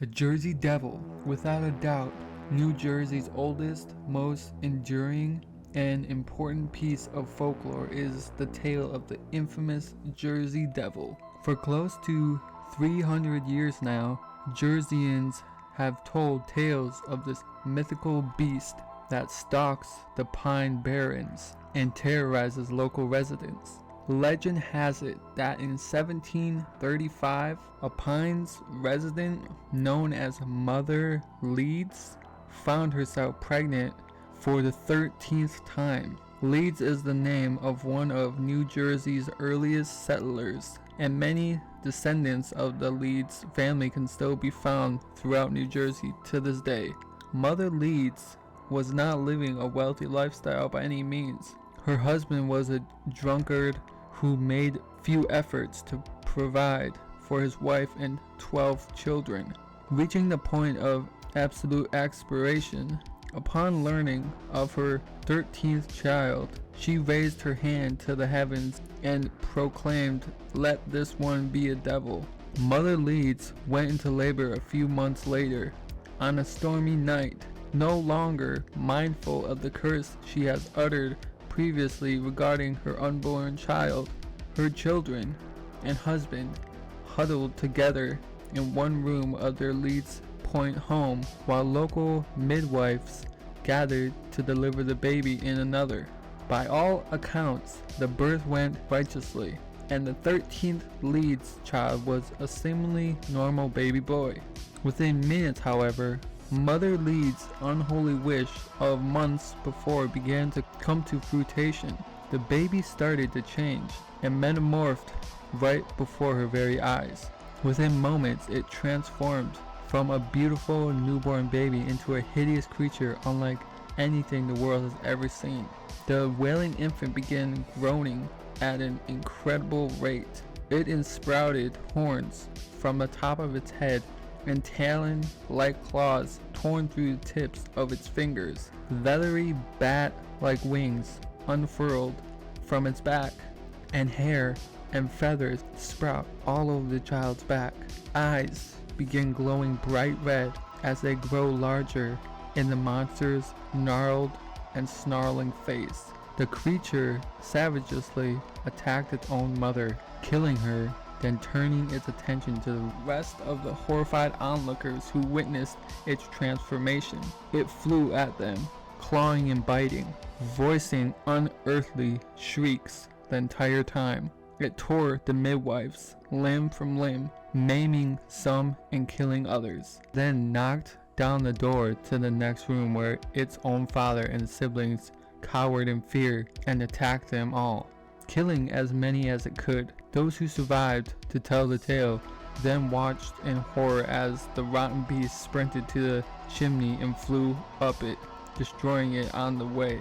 The Jersey Devil, without a doubt, New Jersey's oldest, most enduring, and important piece of folklore is the tale of the infamous Jersey Devil. For close to 300 years now, Jerseyans have told tales of this mythical beast that stalks the Pine Barrens and terrorizes local residents. Legend has it that in 1735, a Pines resident known as Mother Leeds found herself pregnant for the 13th time. Leeds is the name of one of New Jersey's earliest settlers, and many descendants of the Leeds family can still be found throughout New Jersey to this day. Mother Leeds was not living a wealthy lifestyle by any means. Her husband was a drunkard who made few efforts to provide for his wife and 12 children. Reaching the point of absolute expiration, upon learning of her 13th child, she raised her hand to the heavens and proclaimed, "Let this one be a devil." Mother Leeds went into labor a few months later. On a stormy night, no longer mindful of the curse she has uttered previously regarding her unborn child, her children and husband huddled together in one room of their Leeds Point home, while local midwives gathered to deliver the baby in another. By all accounts, the birth went righteously, and the 13th Leeds child was a seemingly normal baby boy. Within minutes, however, Mother Leeds' unholy wish of months before began to come to fruition. The baby started to change and metamorphed right before her very eyes. Within moments, it transformed from a beautiful newborn baby into a hideous creature unlike anything the world has ever seen. The wailing infant began groaning at an incredible rate. It sprouted horns from the top of its head and talon-like claws torn through the tips of its fingers. Leathery bat-like wings unfurled from its back, and hair and feathers sprout all over the child's back. Eyes begin glowing bright red as they grow larger in the monster's gnarled and snarling face. The creature savagely attacked its own mother, killing her, then turning its attention to the rest of the horrified onlookers who witnessed its transformation. It flew at them, clawing and biting, voicing unearthly shrieks the entire time. It tore the midwives limb from limb, maiming some and killing others, then knocked down the door to the next room where its own father and siblings cowered in fear and attacked them all, killing as many as it could. Those who survived to tell the tale then watched in horror as the rotten beast sprinted to the chimney and flew up it, destroying it on the way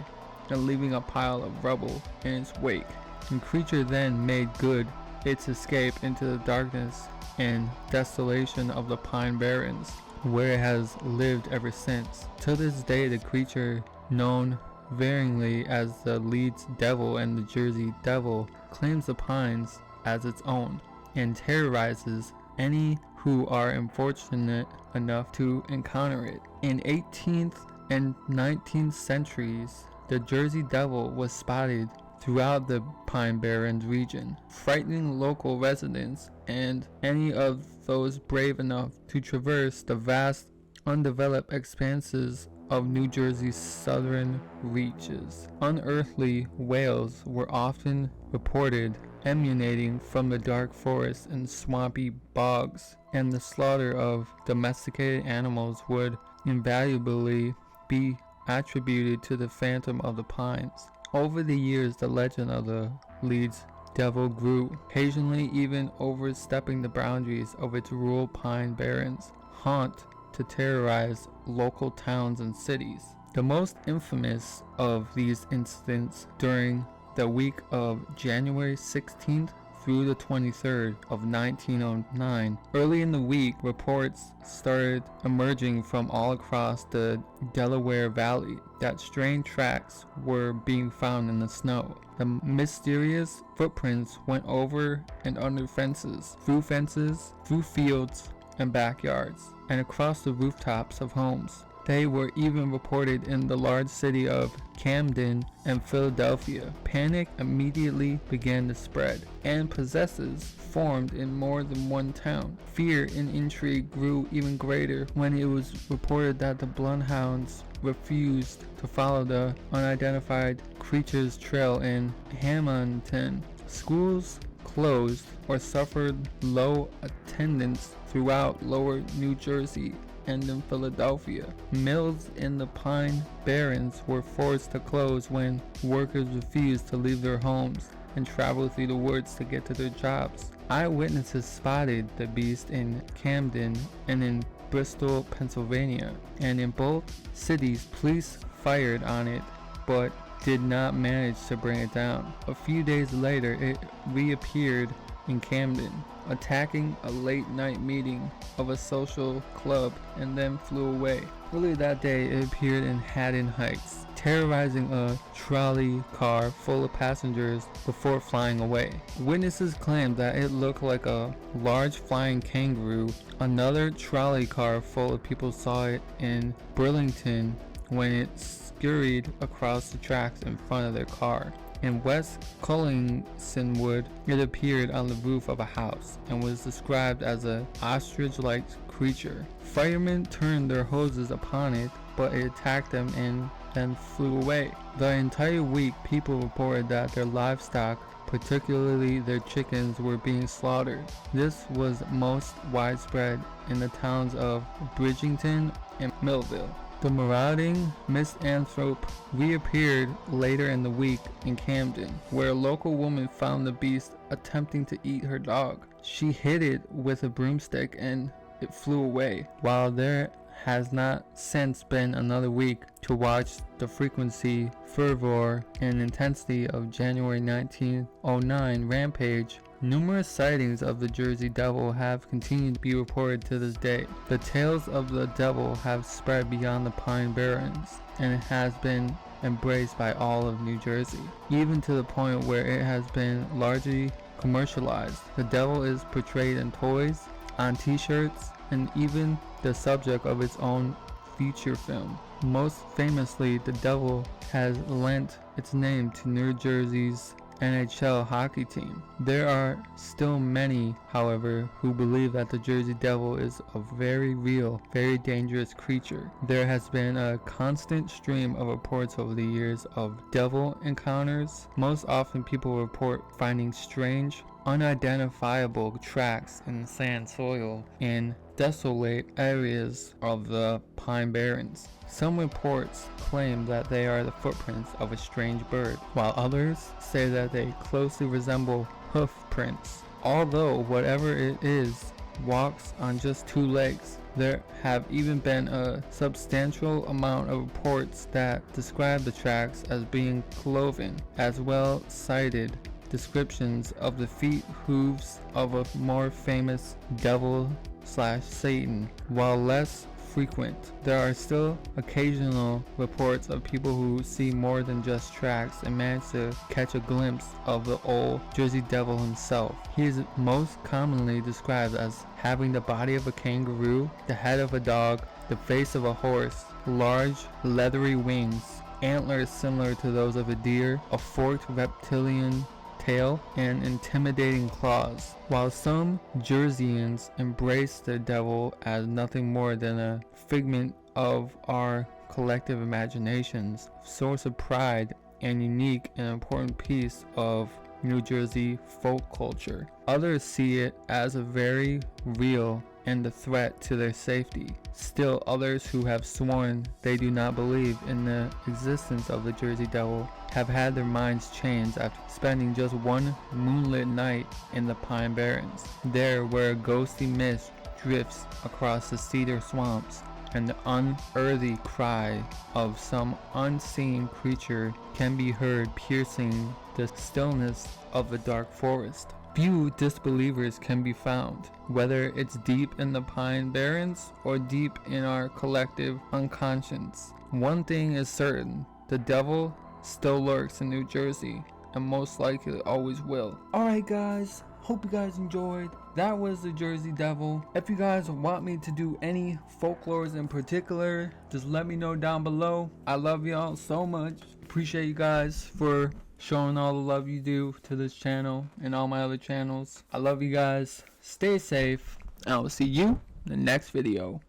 and leaving a pile of rubble in its wake. The creature then made good its escape into the darkness and desolation of the Pine Barrens, where it has lived ever since. To this day, the creature, known varyingly as the Leeds Devil and the Jersey Devil, claims the Pines as its own and terrorizes any who are unfortunate enough to encounter it. In 18th and 19th centuries, the Jersey Devil was spotted throughout the Pine Barrens region, frightening local residents and any of those brave enough to traverse the vast, undeveloped expanses of New Jersey's southern reaches. Unearthly wails were often reported emanating from the dark forests and swampy bogs, and the slaughter of domesticated animals would invariably be attributed to the Phantom of the Pines. Over the years, the legend of the Leeds Devil grew, occasionally even overstepping the boundaries of its rural Pine Barrens haunt to terrorize local towns and cities. The most infamous of these incidents during the week of January 16th through the 23rd of 1909. Early in the week, reports started emerging from all across the Delaware Valley that strange tracks were being found in the snow. The mysterious footprints went over and under fences, through fields, and backyards, and across the rooftops of homes. They were even reported in the large city of Camden and Philadelphia. Panic immediately began to spread, and possessors formed in more than one town. Fear and intrigue grew even greater when it was reported that the bloodhounds refused to follow the unidentified creature's trail in Hamilton. Schools closed or suffered low attendance throughout lower New Jersey and in Philadelphia. Mills in the Pine Barrens were forced to close when workers refused to leave their homes and travel through the woods to get to their jobs. Eyewitnesses spotted the beast in Camden and in Bristol, Pennsylvania, and in both cities police fired on it but did not manage to bring it down. A few days later, it reappeared in Camden, attacking a late night meeting of a social club and then flew away. Early that day, it appeared in Haddon Heights, terrorizing a trolley car full of passengers before flying away. Witnesses claimed that it looked like a large flying kangaroo. Another trolley car full of people saw it in Burlington when it scurried across the tracks in front of their car. In West Collingswood, it appeared on the roof of a house and was described as an ostrich-like creature. Firemen turned their hoses upon it, but it attacked them and then flew away. The entire week, people reported that their livestock, particularly their chickens, were being slaughtered. This was most widespread in the towns of Bridgington and Millville. The marauding misanthrope reappeared later in the week in Camden, where a local woman found the beast attempting to eat her dog. She hit it with a broomstick and it flew away. While there has not since been another week to watch the frequency, fervor, and intensity of January 1909 rampage, numerous sightings of the Jersey Devil have continued to be reported to this day. The tales of the devil have spread beyond the Pine Barrens, and it has been embraced by all of New Jersey, even to the point where it has been largely commercialized. The devil is portrayed in toys, on t-shirts, and even the subject of its own feature film. Most famously, the devil has lent its name to New Jersey's NHL hockey team. There are still many, however, who believe that the Jersey Devil is a very real, very dangerous creature. There has been a constant stream of reports over the years of devil encounters. Most often people report finding strange, unidentifiable tracks in sand soil in desolate areas of the Pine Barrens. Some reports claim that they are the footprints of a strange bird, while others say that they closely resemble hoof prints. Although whatever it is walks on just two legs, there have even been a substantial amount of reports that describe the tracks as being cloven, as well cited descriptions of the feet hooves of a more famous devil/Satan. While less frequent, there are still occasional reports of people who see more than just tracks and manage to catch a glimpse of the old Jersey Devil himself. He is most commonly described as having the body of a kangaroo, the head of a dog, the face of a horse, large leathery wings, antlers similar to those of a deer, a forked reptilian tail, and intimidating claws. While some Jerseyans embrace the devil as nothing more than a figment of our collective imaginations, source of pride, and unique and important piece of New Jersey folk culture, others see it as a very real and a threat to their safety. Still, others who have sworn they do not believe in the existence of the Jersey Devil have had their minds changed after spending just one moonlit night in the Pine Barrens. There, where a ghostly mist drifts across the cedar swamps and the unearthly cry of some unseen creature can be heard piercing the stillness of the dark forest. Few disbelievers can be found, whether it's deep in the Pine Barrens or deep in our collective unconscious. One thing is certain, the devil still lurks in New Jersey, and most likely always will. Alright guys, Hope you guys enjoyed. That was the Jersey Devil. If you guys want me to do any folklores in particular, just let me know down below. I love y'all so much. Appreciate you guys for showing all the love you do to this channel and all my other channels. I love you guys. Stay safe. I will see you in the next video.